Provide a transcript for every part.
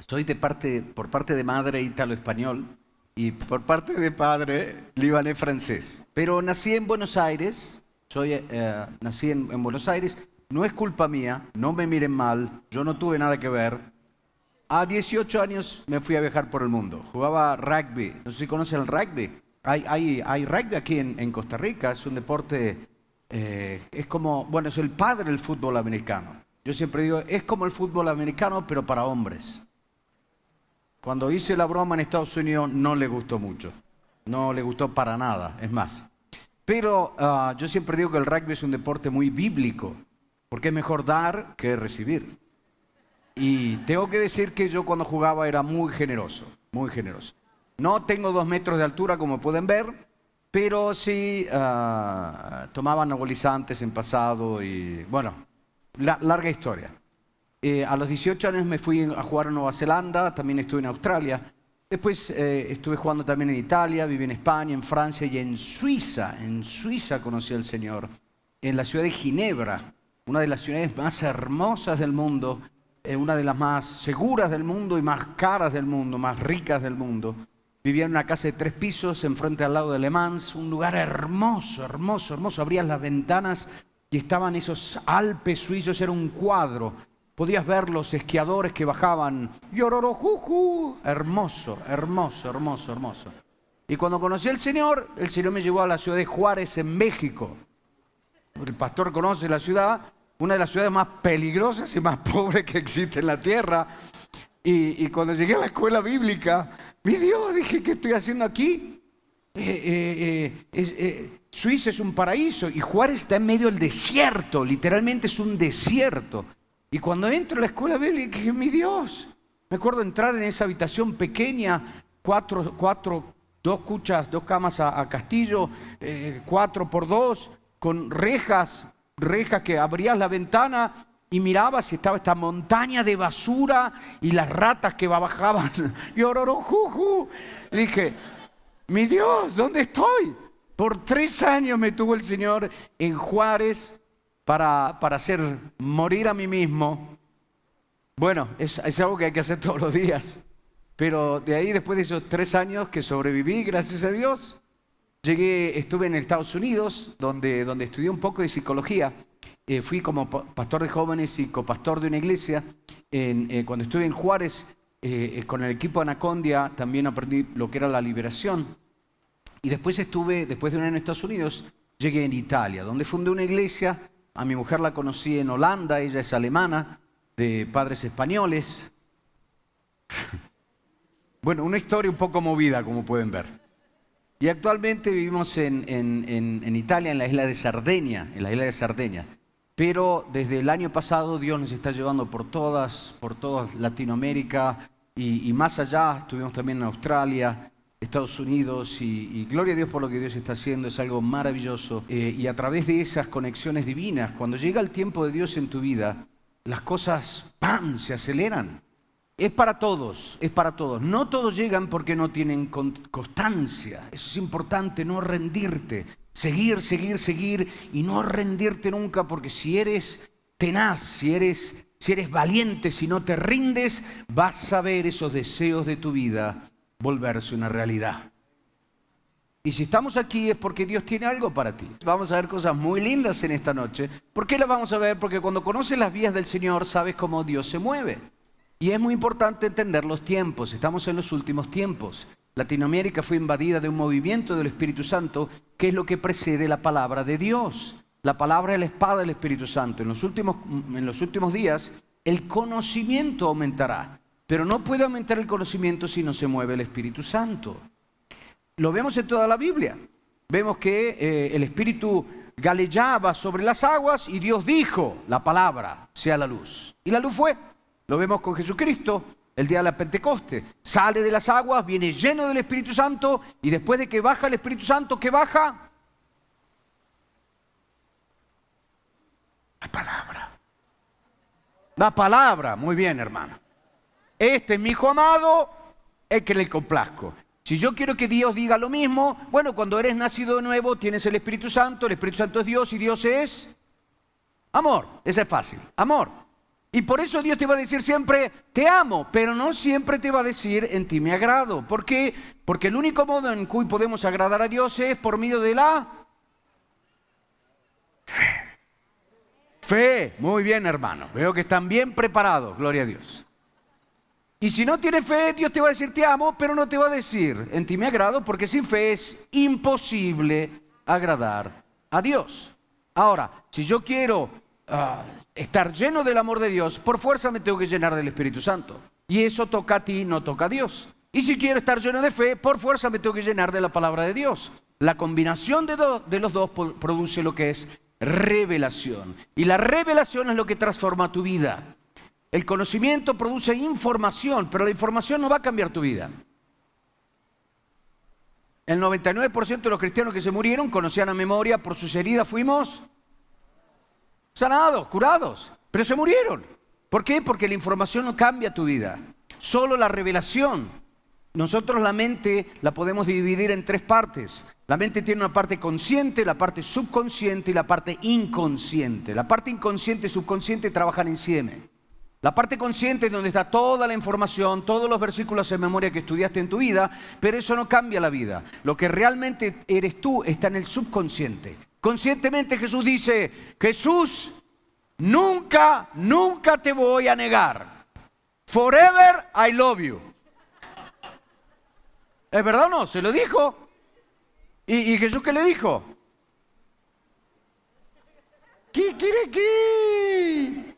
Soy por parte de madre ítalo-español y por parte de padre libanés francés. Pero nací en Buenos Aires, nací en Buenos Aires, no es culpa mía, no me miren mal, yo no tuve nada que ver. A 18 años me fui a viajar por el mundo, jugaba rugby, no sé si conocen el rugby. Hay rugby aquí en Costa Rica, es un deporte, es como, bueno, es el padre del fútbol americano. Yo siempre digo, es como el fútbol americano, pero para hombres. Cuando hice la broma en Estados Unidos no le gustó mucho, no le gustó para nada, es más. Pero yo siempre digo que el rugby es un deporte muy bíblico, porque es mejor dar que recibir. Y tengo que decir que yo cuando jugaba era muy generoso, muy generoso. No tengo 2 metros de altura como pueden ver, pero sí tomaba anabolizantes en pasado y bueno, larga historia. A los 18 años me fui a jugar a Nueva Zelanda, también estuve en Australia. Después estuve jugando también en Italia, viví en España, en Francia y en Suiza. En Suiza conocí al Señor, en la ciudad de Ginebra, una de las ciudades más hermosas del mundo, una de las más seguras del mundo y más caras del mundo, más ricas del mundo. Vivía en una casa de 3 pisos, enfrente al lago de Le Mans, un lugar hermoso, hermoso, hermoso. Abrías las ventanas y estaban esos Alpes suizos, era un cuadro. Podías ver los esquiadores que bajaban. Yororojuju. Hermoso, hermoso, hermoso, hermoso. Y cuando conocí al Señor me llevó a la ciudad de Juárez, en México. El pastor conoce la ciudad, una de las ciudades más peligrosas y más pobres que existe en la tierra. Y cuando llegué a la escuela bíblica, mi Dios, dije, ¿qué estoy haciendo aquí? Suiza es un paraíso y Juárez está en medio del desierto, literalmente es un desierto. Y cuando entro a la escuela bíblica, dije, mi Dios, me acuerdo entrar en esa habitación pequeña, 2 camas a castillo, 4x2, con rejas que abrías la ventana y mirabas y estaba esta montaña de basura y las ratas que bajaban. Y ororojuju. Dije, mi Dios, ¿dónde estoy? Por 3 años me tuvo el Señor en Juárez para hacer morir a mí mismo. Bueno, es algo que hay que hacer todos los días. Pero de ahí, después de esos 3 años que sobreviví, gracias a Dios, estuve en Estados Unidos, donde estudié un poco de psicología. Fui como pastor de jóvenes y copastor de una iglesia. Cuando estuve en Juárez, con el equipo Anacondia, también aprendí lo que era la liberación. Y después después de un año en Estados Unidos, llegué en Italia, donde fundé una iglesia. A mi mujer la conocí en Holanda, ella es alemana, de padres españoles. Bueno, una historia un poco movida, como pueden ver. Y actualmente vivimos en Italia, en la isla de Cerdeña. Pero desde el año pasado Dios nos está llevando por toda Latinoamérica y más allá. Estuvimos también en Australia, Estados Unidos y gloria a Dios por lo que Dios está haciendo, es algo maravilloso. Y a través de esas conexiones divinas, cuando llega el tiempo de Dios en tu vida, las cosas ¡pam!, se aceleran. Es para todos, es para todos. No todos llegan porque no tienen constancia. Eso es importante, no rendirte. Seguir y no rendirte nunca, porque si eres tenaz, si eres valiente, si no te rindes, vas a ver esos deseos de tu vida volverse una realidad. Y si estamos aquí es porque Dios tiene algo para ti. Vamos a ver cosas muy lindas en esta noche. ¿Por qué las vamos a ver? Porque cuando conoces las vías del Señor, sabes cómo Dios se mueve. Y es muy importante entender los tiempos. Estamos en los últimos tiempos. Latinoamérica fue invadida de un movimiento del Espíritu Santo, que es lo que precede la palabra de Dios. La palabra es la espada del Espíritu Santo. En los últimos días, el conocimiento aumentará. Pero no puede aumentar el conocimiento si no se mueve el Espíritu Santo. Lo vemos en toda la Biblia. Vemos que el Espíritu galellaba sobre las aguas y Dios dijo, la palabra, sea la luz. Y la luz fue. Lo vemos con Jesucristo el día de la Pentecoste. Sale de las aguas, viene lleno del Espíritu Santo y después de que baja el Espíritu Santo, ¿qué baja? La palabra. La palabra. Muy bien, hermano. Este es mi hijo amado, el que le complazco. Si yo quiero que Dios diga lo mismo, bueno, cuando eres nacido de nuevo, tienes el Espíritu Santo es Dios y Dios es amor. Ese es fácil, amor. Y por eso Dios te va a decir siempre, te amo, pero no siempre te va a decir, en ti me agrado. ¿Por qué? Porque el único modo en que podemos agradar a Dios es por medio de la fe. Fe, muy bien, hermano. Veo que están bien preparados, gloria a Dios. Y si no tienes fe, Dios te va a decir, te amo, pero no te va a decir, en ti me agrado, porque sin fe es imposible agradar a Dios. Ahora, si yo quiero estar lleno del amor de Dios, por fuerza me tengo que llenar del Espíritu Santo. Y eso toca a ti, no toca a Dios. Y si quiero estar lleno de fe, por fuerza me tengo que llenar de la palabra de Dios. La combinación de los dos produce lo que es revelación. Y la revelación es lo que transforma tu vida. El conocimiento produce información, pero la información no va a cambiar tu vida. El 99% de los cristianos que se murieron conocían a memoria, por sus heridas fuimos sanados, curados, pero se murieron. ¿Por qué? Porque la información no cambia tu vida, solo la revelación. Nosotros la mente la podemos dividir en tres partes. La mente tiene una parte consciente, la parte subconsciente y la parte inconsciente. La parte inconsciente y subconsciente trabajan en insieme. La parte consciente es donde está toda la información, todos los versículos de memoria que estudiaste en tu vida, pero eso no cambia la vida. Lo que realmente eres tú está en el subconsciente. Conscientemente Jesús dice, Jesús, nunca te voy a negar. Forever I love you. ¿Es verdad o no? Se lo dijo. ¿Y Jesús qué le dijo? ¿Qué quiere qué?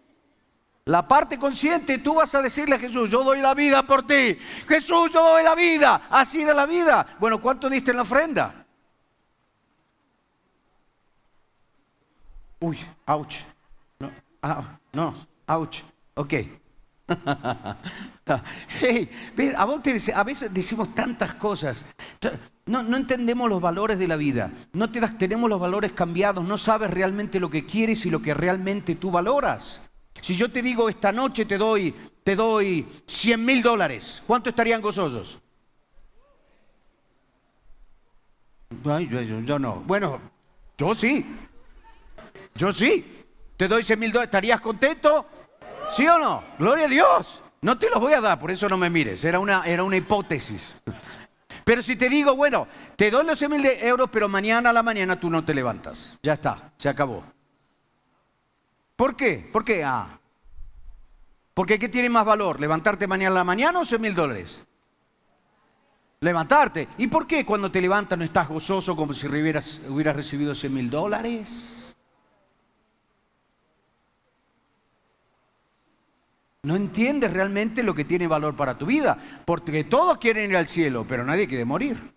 La parte consciente, tú vas a decirle a Jesús, yo doy la vida por ti. Jesús, yo doy la vida. Así de la vida. Bueno, ¿cuánto diste en la ofrenda? Uy, ouch. No, ouch. Ok. Hey, a veces decimos tantas cosas. No entendemos los valores de la vida. Tenemos los valores cambiados. No sabes realmente lo que quieres y lo que realmente tú valoras. Si yo te digo esta noche te doy $100,000, ¿cuánto estarían gozosos? Ay, yo no. Bueno, yo sí. Te doy $100,000, ¿estarías contento? ¿Sí o no? Gloria a Dios. No te los voy a dar, por eso no me mires. Era una hipótesis. Pero si te digo, bueno, te doy los 100,000 euros, pero mañana a la mañana tú no te levantas. Ya está, se acabó. ¿Por qué? ¿Por qué? Porque ¿qué tiene más valor? ¿Levantarte mañana a la mañana o $100,000? Levantarte. ¿Y por qué cuando te levantas no estás gozoso como si hubieras recibido $100,000? No entiendes realmente lo que tiene valor para tu vida. Porque todos quieren ir al cielo, pero nadie quiere morir.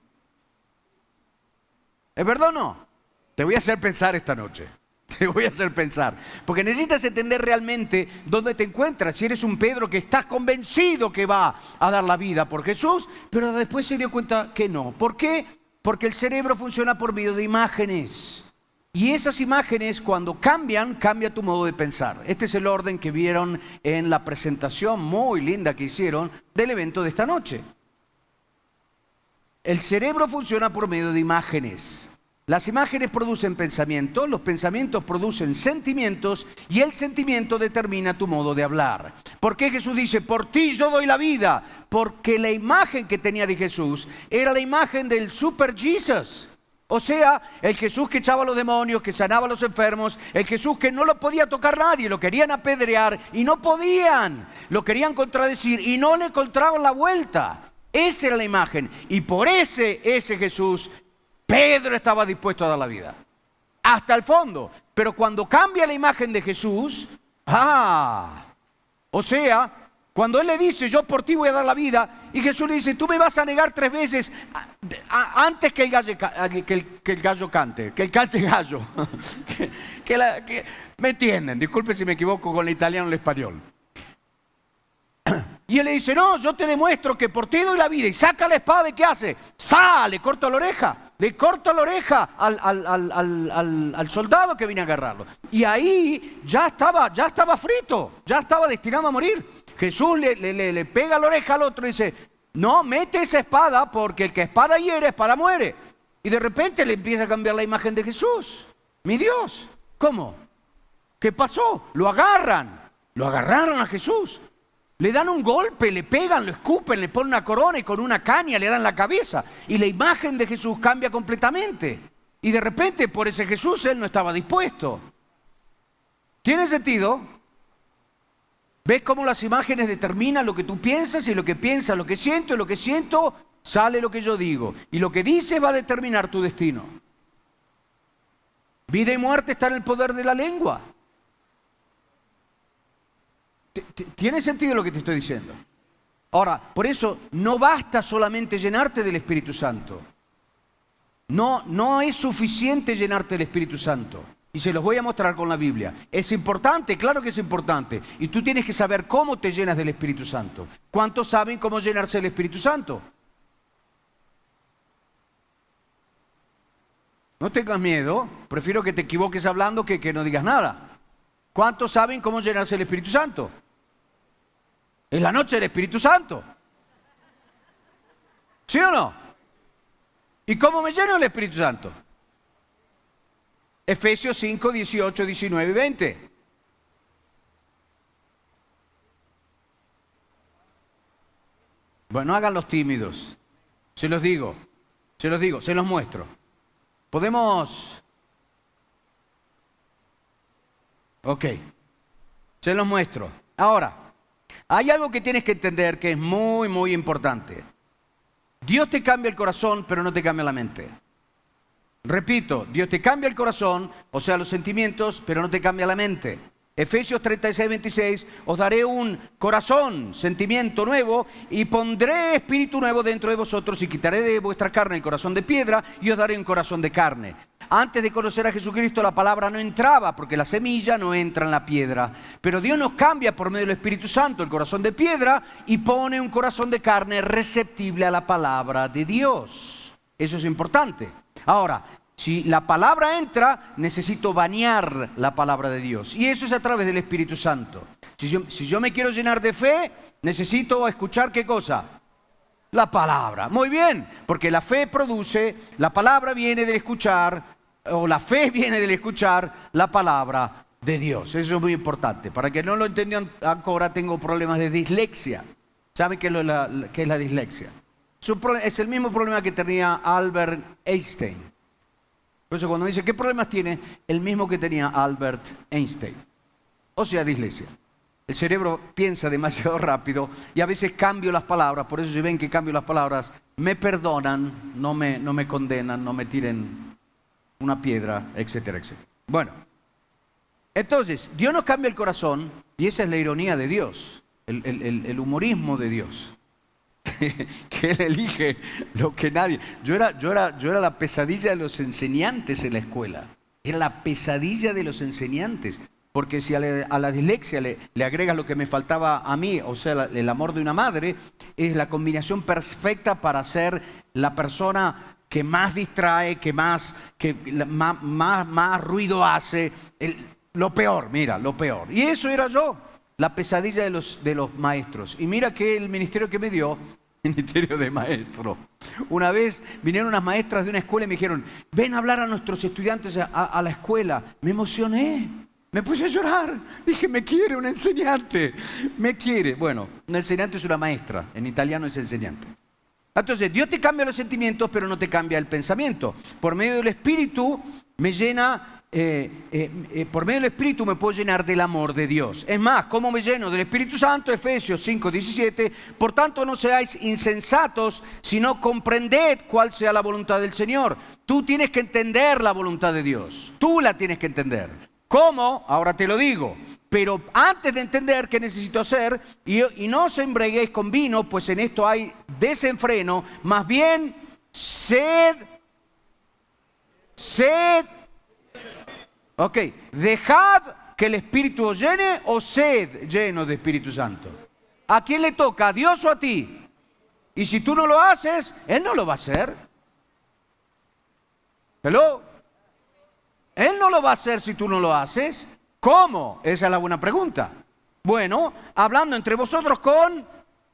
¿Es verdad o no? Te voy a hacer pensar esta noche. Te voy a hacer pensar. Porque necesitas entender realmente dónde te encuentras. Si eres un Pedro que estás convencido que va a dar la vida por Jesús, pero después se dio cuenta que no. ¿Por qué? Porque el cerebro funciona por medio de imágenes. Y esas imágenes, cuando cambian, cambia tu modo de pensar. Este es el orden que vieron en la presentación muy linda que hicieron del evento de esta noche. El cerebro funciona por medio de imágenes. Las imágenes producen pensamientos, los pensamientos producen sentimientos y el sentimiento determina tu modo de hablar. ¿Por qué Jesús dice, por ti yo doy la vida? Porque la imagen que tenía de Jesús era la imagen del Super Jesus. O sea, el Jesús que echaba a los demonios, que sanaba a los enfermos, el Jesús que no lo podía tocar nadie, lo querían apedrear y no podían, lo querían contradecir y no le encontraban la vuelta. Esa era la imagen y por ese Jesús Pedro estaba dispuesto a dar la vida, hasta el fondo. Pero cuando cambia la imagen de Jesús, o sea, cuando Él le dice, yo por ti voy a dar la vida, y Jesús le dice, tú me vas a negar 3 veces antes que el gallo cante, que el cante gallo. ¿Me entienden? Disculpe si me equivoco con el italiano o el español. Y él le dice, no, yo te demuestro que por ti doy la vida. Y saca la espada y ¿qué hace? Le corta la oreja. Le corta la oreja al soldado que viene a agarrarlo. Y ahí ya estaba frito, ya estaba destinado a morir. Jesús le pega la oreja al otro y dice, no, mete esa espada porque el que espada hiere, espada muere. Y de repente le empieza a cambiar la imagen de Jesús. Mi Dios, ¿cómo? ¿Qué pasó? Lo agarran. Lo agarraron a Jesús. Le dan un golpe, le pegan, lo escupen, le ponen una corona y con una caña le dan la cabeza. Y la imagen de Jesús cambia completamente. Y de repente por ese Jesús él no estaba dispuesto. ¿Tiene sentido? ¿Ves cómo las imágenes determinan lo que tú piensas y lo que piensas, lo que siento y lo que siento sale lo que yo digo? Y lo que dices va a determinar tu destino. Vida y muerte están en el poder de la lengua. ¿Tiene sentido lo que te estoy diciendo? Ahora, por eso no basta solamente llenarte del Espíritu Santo. No es suficiente llenarte del Espíritu Santo. Y se los voy a mostrar con la Biblia. ¿Es importante? Claro que es importante. Y tú tienes que saber cómo te llenas del Espíritu Santo. ¿Cuántos saben cómo llenarse del Espíritu Santo? No tengas miedo. Prefiero que te equivoques hablando que no digas nada. ¿Cuántos saben cómo llenarse del Espíritu Santo? Es la noche del Espíritu Santo. ¿Sí o no? ¿Y cómo me lleno del Espíritu Santo? Efesios 5, 18, 19 y 20. Bueno, hagan los tímidos. Se los digo, se los muestro. Podemos... Ok, se los muestro. Ahora, hay algo que tienes que entender que es muy, muy importante. Dios te cambia el corazón, pero no te cambia la mente. Repito, Dios te cambia el corazón, o sea, los sentimientos, pero no te cambia la mente. Efesios 36, 26, os daré un corazón, sentimiento nuevo, y pondré espíritu nuevo dentro de vosotros, y quitaré de vuestra carne el corazón de piedra, y os daré un corazón de carne. Antes de conocer a Jesucristo, la palabra no entraba, porque la semilla no entra en la piedra. Pero Dios nos cambia por medio del Espíritu Santo el corazón de piedra, y pone un corazón de carne receptible a la palabra de Dios. Eso es importante. Ahora, si la palabra entra, necesito bañar la palabra de Dios. Y eso es a través del Espíritu Santo. Si yo me quiero llenar de fe, necesito escuchar ¿qué cosa? La palabra. Muy bien, porque la fe produce, la palabra viene del escuchar, o la fe viene del escuchar la palabra de Dios. Eso es muy importante. Para que no lo entendan, ahora tengo problemas de dislexia. ¿Saben qué es la dislexia? Es el mismo problema que tenía Albert Einstein. Por eso cuando dice, ¿qué problemas tiene? El mismo que tenía Albert Einstein. O sea, dislexia. El cerebro piensa demasiado rápido y a veces cambio las palabras. Por eso si ven que cambio las palabras, me perdonan, no me condenan, no me tiren una piedra, etcétera, etcétera. Bueno, entonces, Dios nos cambia el corazón y esa es la ironía de Dios, el humorismo de Dios. Que Él elige lo que nadie... Yo era la pesadilla de los enseñantes en la escuela. Era la pesadilla de los enseñantes. Porque si a la dislexia le agregas lo que me faltaba a mí, o sea, el amor de una madre, es la combinación perfecta para ser la persona que más distrae, que más ruido hace. Lo peor, mira, lo peor. Y eso era yo. La pesadilla de los maestros. Y mira que el ministerio que me dio, el ministerio de maestro. Una vez vinieron unas maestras de una escuela y me dijeron, ven a hablar a nuestros estudiantes a la escuela. Me emocioné, me puse a llorar. Dije, me quiere un enseñante, me quiere. Bueno, un enseñante es una maestra, en italiano es enseñante. Entonces, Dios te cambia los sentimientos, pero no te cambia el pensamiento. Por medio del Espíritu me llena... por medio del Espíritu me puedo llenar del amor de Dios. Es más, ¿cómo me lleno del Espíritu Santo? Efesios 5, 17. Por tanto, no seáis insensatos, sino comprended cuál sea la voluntad del Señor. Tú tienes que entender la voluntad de Dios. Tú la tienes que entender. ¿Cómo? Ahora te lo digo. Pero antes de entender qué necesito hacer, y no os embriaguéis con vino, pues en esto hay desenfreno, más bien sed. Ok, dejad que el Espíritu os llene o sed lleno de Espíritu Santo. ¿A quién le toca? ¿A Dios o a ti? Y si tú no lo haces, Él no lo va a hacer. ¿Hello? Él no lo va a hacer si tú no lo haces. ¿Cómo? Esa es la buena pregunta. Bueno, hablando entre vosotros con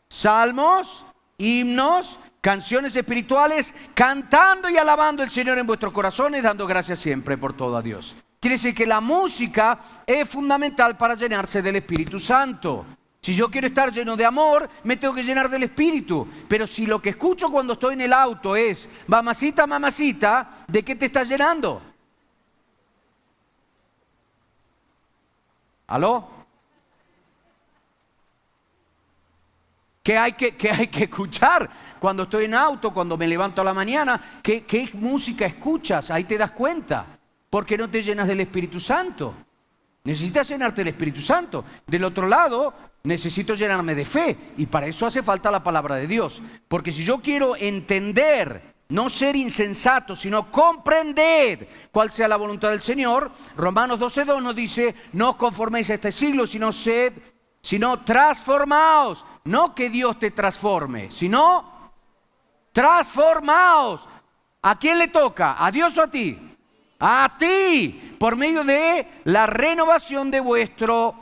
salmos, himnos, canciones espirituales, cantando y alabando al Señor en vuestros corazones, dando gracias siempre por todo a Dios. Quiere decir que la música es fundamental para llenarse del Espíritu Santo. Si yo quiero estar lleno de amor, me tengo que llenar del Espíritu. Pero si lo que escucho cuando estoy en el auto es mamacita, mamacita, ¿de qué te estás llenando? ¿Aló? ¿Qué hay que escuchar cuando estoy en auto, cuando me levanto a la mañana? ¿Qué música escuchas? Ahí te das cuenta. Porque no te llenas del Espíritu Santo. Necesitas llenarte del Espíritu Santo. Del otro lado, necesito llenarme de fe. Y para eso hace falta la palabra de Dios. Porque si yo quiero entender, no ser insensato, sino comprender cuál sea la voluntad del Señor, Romanos 12:2 nos dice, no os conforméis a este siglo, sino transformaos. No que Dios te transforme, sino transformaos. ¿A quién le toca? ¿A Dios o a ti? A ti, por medio de la renovación de vuestro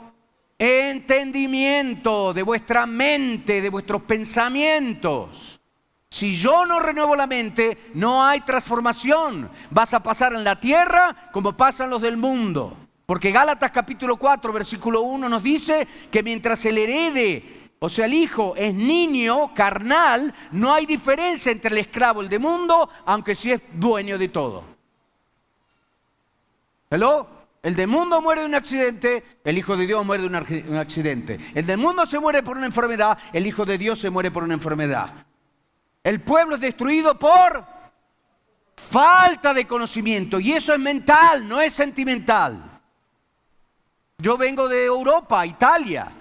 entendimiento, de vuestra mente, de vuestros pensamientos. Si yo no renuevo la mente, no hay transformación. Vas a pasar en la tierra como pasan los del mundo. Porque Gálatas capítulo 4, versículo 1 nos dice que mientras el herede, o sea el hijo, es niño, carnal, no hay diferencia entre el esclavo y el de mundo, aunque sí es dueño de todo. ¿Hello? El del mundo muere de un accidente, el Hijo de Dios muere de un accidente. El del mundo se muere por una enfermedad, el Hijo de Dios se muere por una enfermedad. El pueblo es destruido por falta de conocimiento y eso es mental, no es sentimental. Yo vengo de Europa, Italia,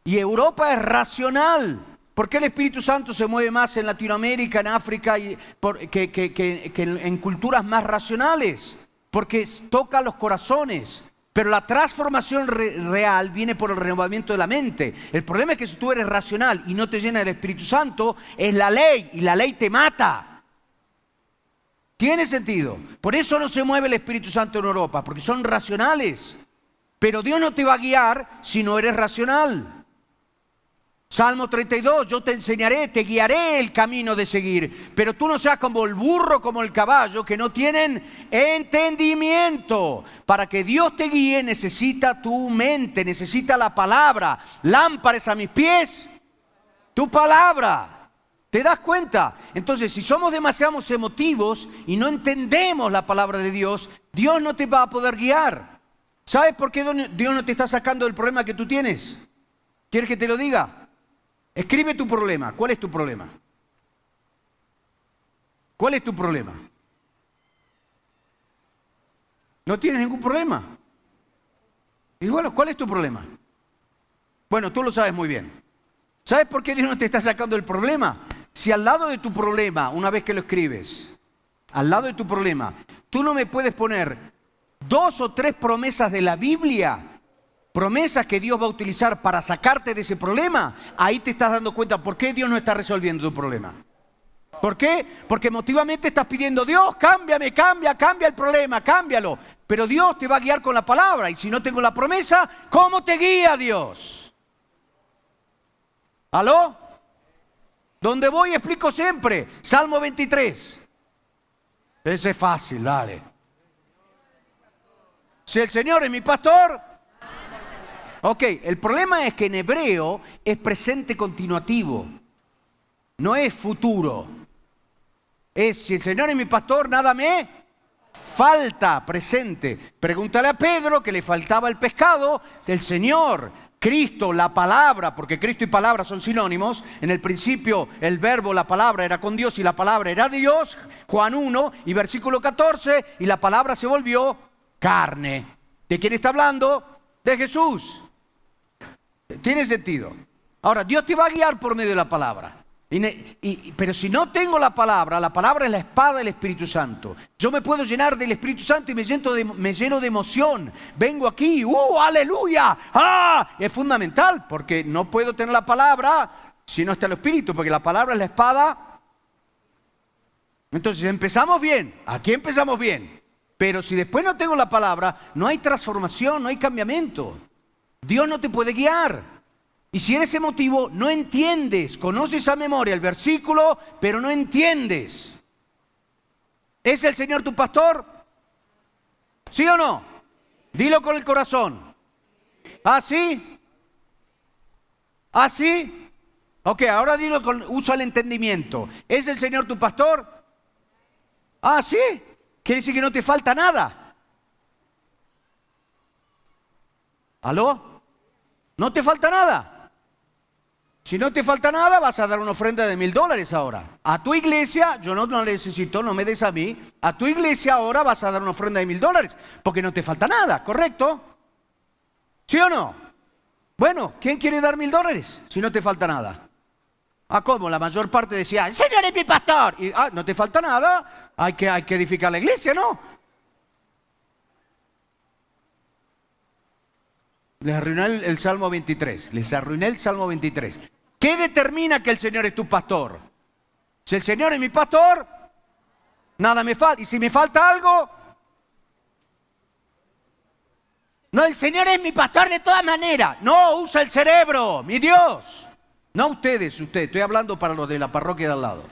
y Europa es racional. ¿Por qué el Espíritu Santo se mueve más en Latinoamérica, en África, que en culturas más racionales? Porque toca los corazones. Pero la transformación real viene por el renovamiento de la mente. El problema es que si tú eres racional y no te llenas del Espíritu Santo, es la ley y la ley te mata. ¿Tiene sentido? Por eso no se mueve el Espíritu Santo en Europa, porque son racionales. Pero Dios no te va a guiar si no eres racional. Salmo 32, yo te enseñaré, te guiaré el camino de seguir. Pero tú no seas como el burro, como el caballo, que no tienen entendimiento. Para que Dios te guíe necesita tu mente, necesita la palabra. Lámparas a mis pies, tu palabra. ¿Te das cuenta? Entonces, si somos demasiado emotivos y no entendemos la palabra de Dios, Dios no te va a poder guiar. ¿Sabes por qué Dios no te está sacando del problema que tú tienes? ¿Quieres que te lo diga? Escribe tu problema. ¿Cuál es tu problema? ¿Cuál es tu problema? ¿No tienes ningún problema? Y bueno, ¿cuál es tu problema? Bueno, tú lo sabes muy bien. ¿Sabes por qué Dios no te está sacando del problema? Si al lado de tu problema, una vez que lo escribes, al lado de tu problema, tú no me puedes poner 2 o 3 promesas de la Biblia, promesas que Dios va a utilizar para sacarte de ese problema, ahí te estás dando cuenta por qué Dios no está resolviendo tu problema. ¿Por qué? Porque emotivamente estás pidiendo, Dios, cámbiame, cambia el problema, cámbialo. Pero Dios te va a guiar con la palabra y si no tengo la promesa, ¿cómo te guía Dios? ¿Aló? ¿Dónde voy? Explico siempre. Salmo 23. Ese es fácil, dale. Si el Señor es mi pastor. Ok, el problema es que en hebreo es presente continuativo, no es futuro. Es, si el Señor es mi pastor, nada me falta, presente. Pregúntale a Pedro que le faltaba el pescado, el Señor, Cristo, la palabra, porque Cristo y palabra son sinónimos. En el principio el verbo, la palabra era con Dios y la palabra era Dios. Juan 1 y versículo 14, y la palabra se volvió carne. ¿De quién está hablando? De Jesús. ¿Tiene sentido? Ahora, Dios te va a guiar por medio de la palabra. Pero si no tengo la palabra es la espada del Espíritu Santo. Yo me puedo llenar del Espíritu Santo y me lleno de emoción. Vengo aquí, aleluya, es fundamental porque no puedo tener la palabra si no está el Espíritu, porque la palabra es la espada. Entonces empezamos bien, aquí empezamos bien. Pero si después no tengo la palabra, no hay transformación, no hay cambiamiento. Dios no te puede guiar. Y si eres emotivo, no entiendes. Conoces a memoria el versículo, pero no entiendes. ¿Es el Señor tu pastor? ¿Sí o no? Dilo con el corazón. ¿Así? ¿Así? Ok, ahora dilo con uso al entendimiento. ¿Es el Señor tu pastor? Ah, ¿sí? Quiere decir que no te falta nada. ¿Aló? ¿No te falta nada? Si no te falta nada, vas a dar una ofrenda de $1000 ahora. A tu iglesia, yo no necesito, no me des a mí. A tu iglesia ahora vas a dar una ofrenda de $1000, porque no te falta nada, ¿correcto? ¿Sí o no? Bueno, ¿quién quiere dar $1000 si no te falta nada? Ah, ¿cómo? La mayor parte decía, el Señor es mi pastor. Y, no te falta nada, hay que edificar la iglesia, ¿no? Les arruiné el Salmo 23. Les arruiné el Salmo 23. ¿Qué determina que el Señor es tu pastor? Si el Señor es mi pastor, nada me falta. Y si me falta algo, no, el Señor es mi pastor de todas maneras. No, usa el cerebro, mi Dios. No ustedes, estoy hablando para los de la parroquia de al lado.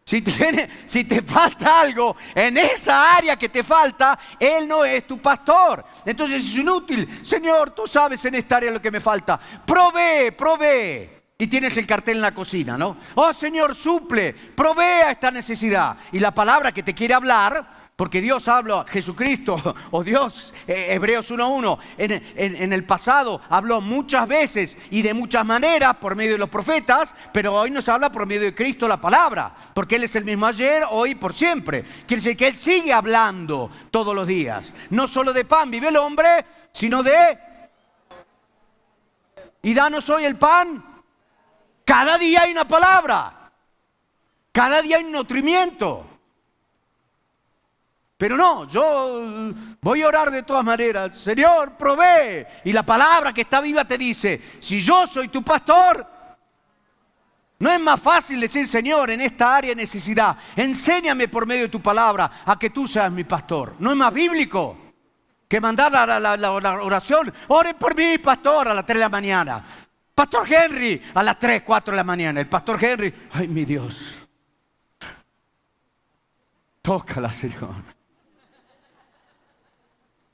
Si te falta algo en esa área que te falta, Él no es tu pastor. Entonces es inútil. Señor, tú sabes en esta área lo que me falta. Provee. Y tienes el cartel en la cocina, ¿no? Oh, Señor, suple, provee a esta necesidad. Y la palabra que te quiere hablar, porque Dios habla, Jesucristo, o Dios, Hebreos 1:1, en el pasado habló muchas veces y de muchas maneras por medio de los profetas, pero hoy nos habla por medio de Cristo la palabra, porque Él es el mismo ayer, hoy y por siempre. Quiere decir que Él sigue hablando todos los días. No solo de pan vive el hombre, sino de... Y danos hoy el pan. Cada día hay una palabra. Cada día hay un nutrimiento. Pero no, yo voy a orar de todas maneras. Señor, provee. Y la palabra que está viva te dice, si yo soy tu pastor, ¿no es más fácil decir, Señor, en esta área de necesidad, enséñame por medio de tu palabra a que tú seas mi pastor? ¿No es más bíblico que mandar la oración? Oren por mí, pastor, a las 3 de la mañana. Pastor Henry, a las 3, 4 de la mañana. El pastor Henry, ay, mi Dios. Tócala, Señor.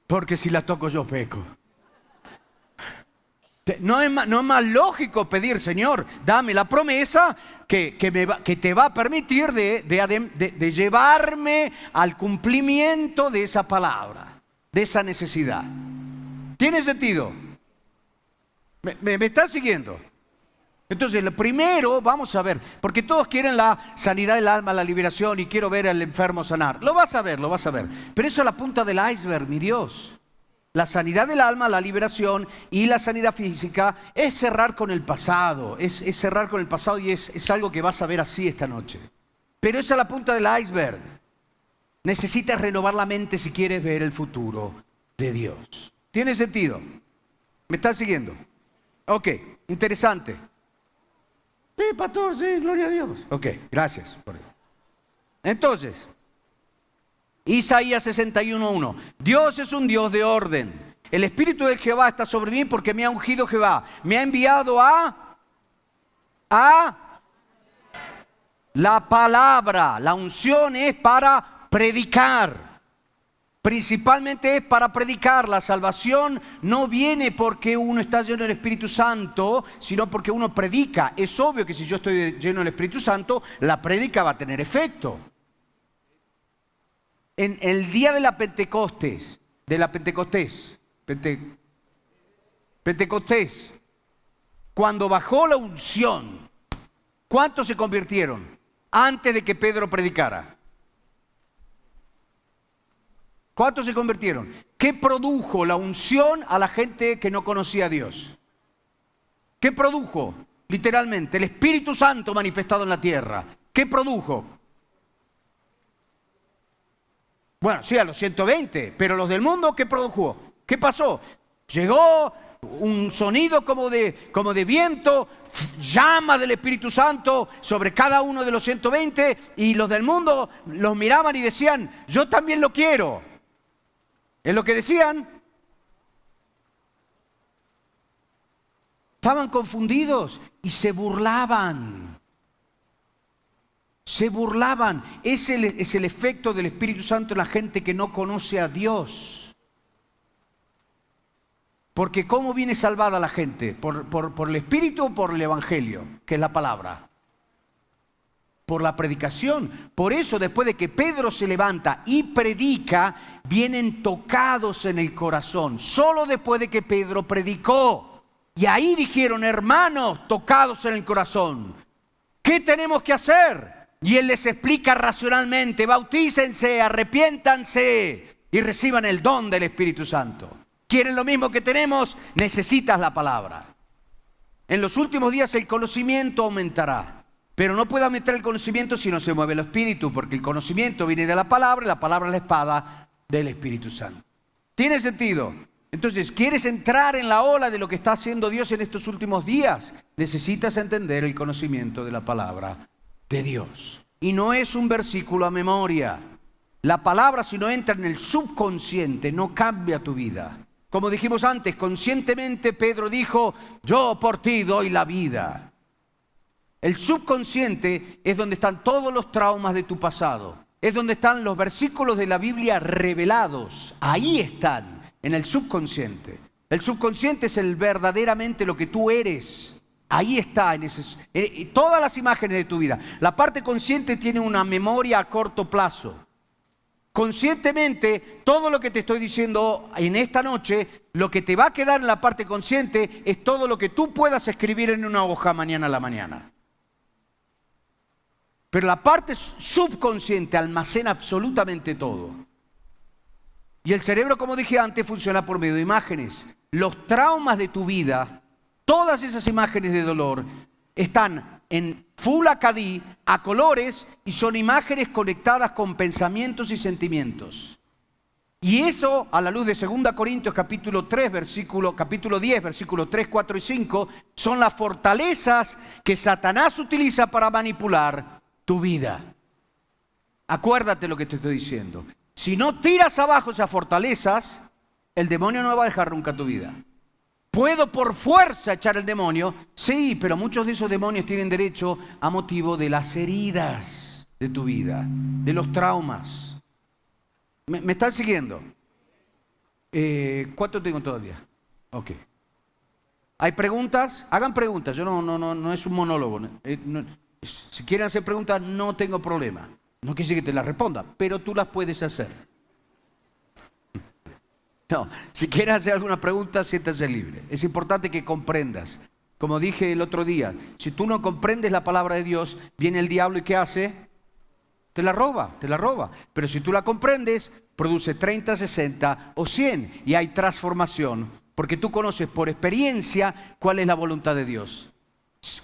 Porque si la toco yo peco. No es más lógico pedir, Señor, dame la promesa que te va a permitir de llevarme al cumplimiento de esa palabra, de esa necesidad. ¿Tiene sentido? ¿Me estás siguiendo? Entonces, lo primero, vamos a ver, porque todos quieren la sanidad del alma, la liberación, y quiero ver al enfermo sanar. Lo vas a ver. Pero eso es la punta del iceberg, mi Dios. La sanidad del alma, la liberación y la sanidad física es cerrar con el pasado. Es cerrar con el pasado y es algo que vas a ver así esta noche. Pero esa es la punta del iceberg. Necesitas renovar la mente si quieres ver el futuro de Dios. ¿Tiene sentido? ¿Me estás siguiendo? Ok, interesante. Sí, pastor, sí, gloria a Dios. Ok, gracias. Entonces, Isaías 61:1. Dios es un Dios de orden. El Espíritu de Jehová está sobre mí porque me ha ungido Jehová. Me ha enviado a la palabra. La unción es para predicar. Principalmente es para predicar. La salvación no viene porque uno está lleno del Espíritu Santo, sino porque uno predica. Es obvio que si yo estoy lleno del Espíritu Santo, la prédica va a tener efecto. En el día de la Pentecostés, cuando bajó la unción, ¿cuántos se convirtieron antes de que Pedro predicara? ¿Cuántos se convirtieron? ¿Qué produjo la unción a la gente que no conocía a Dios? ¿Qué produjo? Literalmente, el Espíritu Santo manifestado en la tierra. ¿Qué produjo? Bueno, sí, a los 120, pero los del mundo, ¿qué produjo? ¿Qué pasó? Llegó un sonido como de viento, llama del Espíritu Santo sobre cada uno de los 120, y los del mundo los miraban y decían, yo también lo quiero. Es lo que decían. Estaban confundidos y se burlaban. Se burlaban. Es el efecto del Espíritu Santo en la gente que no conoce a Dios. Porque ¿cómo viene salvada la gente? ¿Por el Espíritu o por el Evangelio? Que es la palabra. Por la predicación. Por eso después de que Pedro se levanta y predica, vienen tocados en el corazón. Solo después de que Pedro predicó. Y ahí dijeron, hermanos, tocados en el corazón, ¿qué tenemos que hacer? Y él les explica racionalmente, bautícense, arrepiéntanse y reciban el don del Espíritu Santo. ¿Quieren lo mismo que tenemos? Necesitas la palabra. En los últimos días el conocimiento aumentará. Pero no puede aumentar el conocimiento si no se mueve el Espíritu, porque el conocimiento viene de la palabra y la palabra es la espada del Espíritu Santo. ¿Tiene sentido? Entonces, ¿quieres entrar en la ola de lo que está haciendo Dios en estos últimos días? Necesitas entender el conocimiento de la palabra de Dios. Y no es un versículo a memoria. La palabra, si no entra en el subconsciente, no cambia tu vida. Como dijimos antes, conscientemente Pedro dijo, yo por ti doy la vida. El subconsciente es donde están todos los traumas de tu pasado. Es donde están los versículos de la Biblia revelados. Ahí están, en el subconsciente. El subconsciente es verdaderamente lo que tú eres. Ahí está, en todas las imágenes de tu vida. La parte consciente tiene una memoria a corto plazo. Conscientemente, todo lo que te estoy diciendo en esta noche, lo que te va a quedar en la parte consciente es todo lo que tú puedas escribir en una hoja mañana a la mañana. Pero la parte subconsciente almacena absolutamente todo. Y el cerebro, como dije antes, funciona por medio de imágenes. Los traumas de tu vida, todas esas imágenes de dolor, están en Full HD, a colores, y son imágenes conectadas con pensamientos y sentimientos. Y eso, a la luz de 2 Corintios capítulo 10, versículos 3, 4 y 5, son las fortalezas que Satanás utiliza para manipular tu vida. Acuérdate lo que te estoy diciendo. Si no tiras abajo esas fortalezas, el demonio no va a dejar nunca tu vida. ¿Puedo por fuerza echar el demonio? Sí, pero muchos de esos demonios tienen derecho a motivo de las heridas de tu vida, de los traumas. ¿Me están siguiendo? ¿Cuánto tengo todavía? Ok. ¿Hay preguntas? Hagan preguntas. Yo no es un monólogo. Si quieren hacer preguntas, no tengo problema. No quise que te las responda, pero tú las puedes hacer. No, si quieres hacer alguna pregunta, siéntase libre. Es importante que comprendas. Como dije el otro día, si tú no comprendes la palabra de Dios, viene el diablo y ¿qué hace? Te la roba. Pero si tú la comprendes, produce 30, 60 o 100 y hay transformación, porque tú conoces por experiencia cuál es la voluntad de Dios.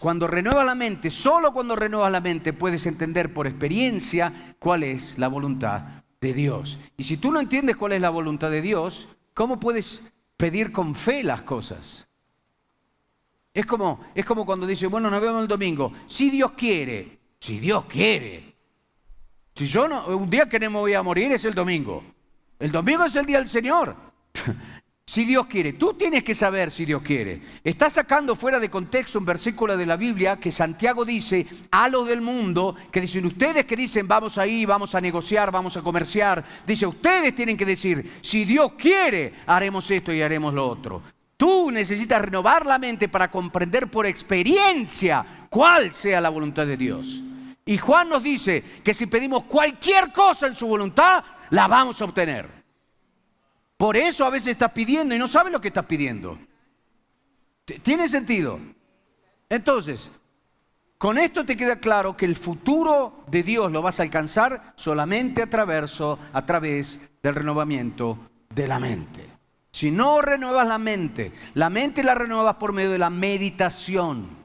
Cuando renuevas la mente, solo cuando renuevas la mente puedes entender por experiencia cuál es la voluntad de Dios. Y si tú no entiendes cuál es la voluntad de Dios, ¿cómo puedes pedir con fe las cosas? Es como cuando dice, bueno, nos vemos el domingo. Si Dios quiere. Si Dios quiere. Si yo no, un día que no me voy a morir es el domingo. El domingo es el día del Señor. Si Dios quiere. Tú tienes que saber si Dios quiere. Está sacando fuera de contexto un versículo de la Biblia que Santiago dice a los del mundo, que dicen ustedes que dicen vamos ahí, vamos a negociar, vamos a comerciar. Dice ustedes tienen que decir si Dios quiere haremos esto y haremos lo otro. Tú necesitas renovar la mente para comprender por experiencia cuál sea la voluntad de Dios. Y Juan nos dice que si pedimos cualquier cosa en su voluntad, la vamos a obtener. Por eso a veces estás pidiendo y no sabes lo que estás pidiendo. ¿Tiene sentido? Entonces, con esto te queda claro que el futuro de Dios lo vas a alcanzar solamente a través del renovamiento de la mente. Si no renuevas la mente la renuevas por medio de la meditación.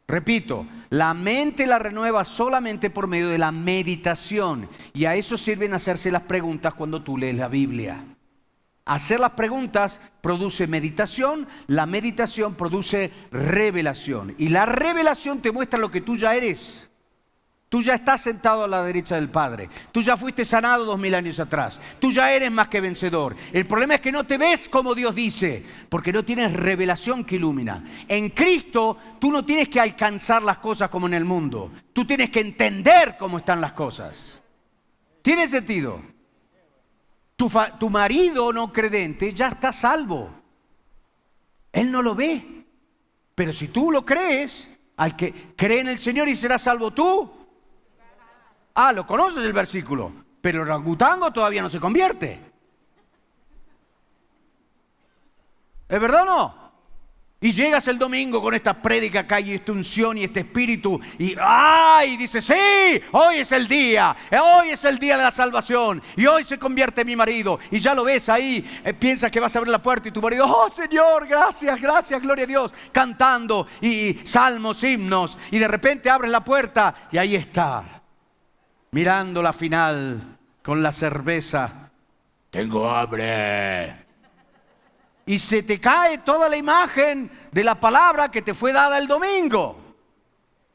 Repito, la mente la renuevas solamente por medio de la meditación. Y a eso sirven hacerse las preguntas cuando tú lees la Biblia. Hacer las preguntas produce meditación, la meditación produce revelación. Y la revelación te muestra lo que tú ya eres. Tú ya estás sentado a la derecha del Padre. Tú ya fuiste sanado 2000 años atrás. Tú ya eres más que vencedor. El problema es que no te ves como Dios dice, porque no tienes revelación que ilumina. En Cristo tú no tienes que alcanzar las cosas como en el mundo. Tú tienes que entender cómo están las cosas. ¿Tiene sentido? Tu marido no credente ya está salvo. Él no lo ve. Pero si tú lo crees, al que cree en el Señor y será salvo tú. Ah, lo conoces el versículo, pero el orangutango todavía no se convierte. ¿Es verdad o no? Y llegas el domingo con esta prédica acá y esta unción y este espíritu y ¡ay! Dice, sí, hoy es el día de la salvación y hoy se convierte mi marido. Y ya lo ves ahí, piensas que vas a abrir la puerta y tu marido, ¡oh Señor, gracias, gracias, gloria a Dios! Cantando y salmos, himnos, y de repente abres la puerta y ahí está. Mirando la final con la cerveza. Tengo hambre. Y se te cae toda la imagen de la palabra que te fue dada el domingo.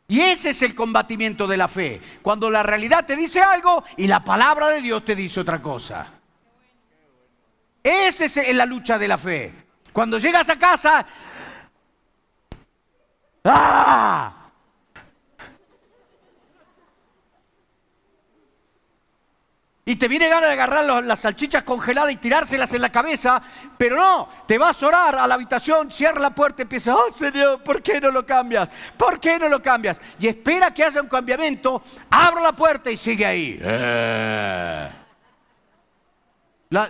Y ese es el combatimiento de la fe. Cuando la realidad te dice algo y la palabra de Dios te dice otra cosa. Esa es la lucha de la fe. Cuando llegas a casa, ¡ah! Y te viene ganas de agarrar las salchichas congeladas y tirárselas en la cabeza, pero no, te vas a orar a la habitación, cierra la puerta y empieza, ¡oh Señor, ¿por qué no lo cambias? ¿Por qué no lo cambias? Y espera que haya un cambiamiento, abre la puerta y sigue ahí.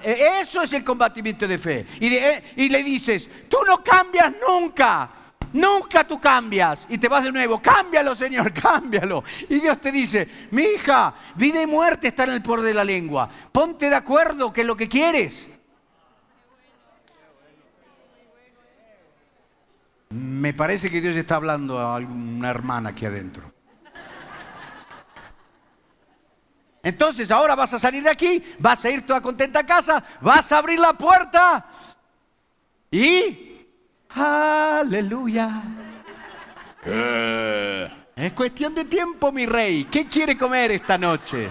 Eso es el combatimiento de fe. Y le dices, tú no cambias nunca. Nunca tú cambias y te vas de nuevo. Cámbialo, Señor, cámbialo. Y Dios te dice, mi hija, vida y muerte están en el poder de la lengua. Ponte de acuerdo que es lo que quieres. Me parece que Dios está hablando a alguna hermana aquí adentro. Entonces ahora vas a salir de aquí, vas a ir toda contenta a casa, vas a abrir la puerta y... ¡aleluya! Es cuestión de tiempo, mi rey. ¿Qué quiere comer esta noche?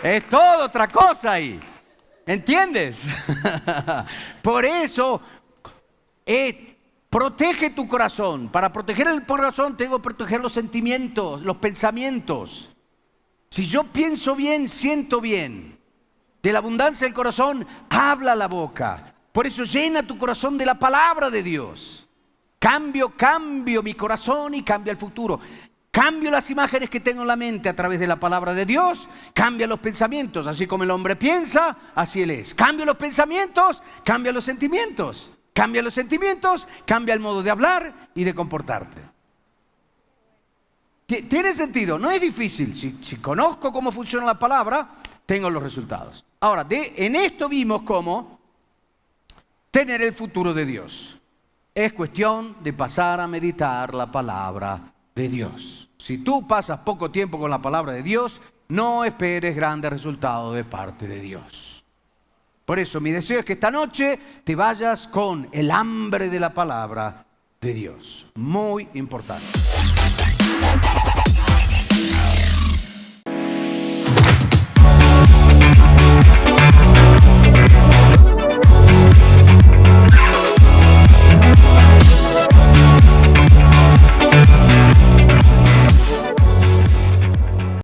Es todo otra cosa ahí. ¿Entiendes? Por eso, protege tu corazón. Para proteger el corazón tengo que proteger los sentimientos, los pensamientos. Si yo pienso bien, siento bien. De la abundancia del corazón, habla la boca. Por eso llena tu corazón de la palabra de Dios. Cambio mi corazón y cambia el futuro. Cambio las imágenes que tengo en la mente a través de la palabra de Dios. Cambia los pensamientos. Así como el hombre piensa, así él es. Cambia los pensamientos, cambia los sentimientos. Cambia los sentimientos, cambia el modo de hablar y de comportarte. Tiene sentido, no es difícil. Si conozco cómo funciona la palabra, tengo los resultados. Ahora, en esto vimos cómo tener el futuro de Dios. Es cuestión de pasar a meditar la palabra de Dios. Si tú pasas poco tiempo con la palabra de Dios, no esperes grandes resultados de parte de Dios. Por eso mi deseo es que esta noche te vayas con el hambre de la palabra de Dios. Muy importante.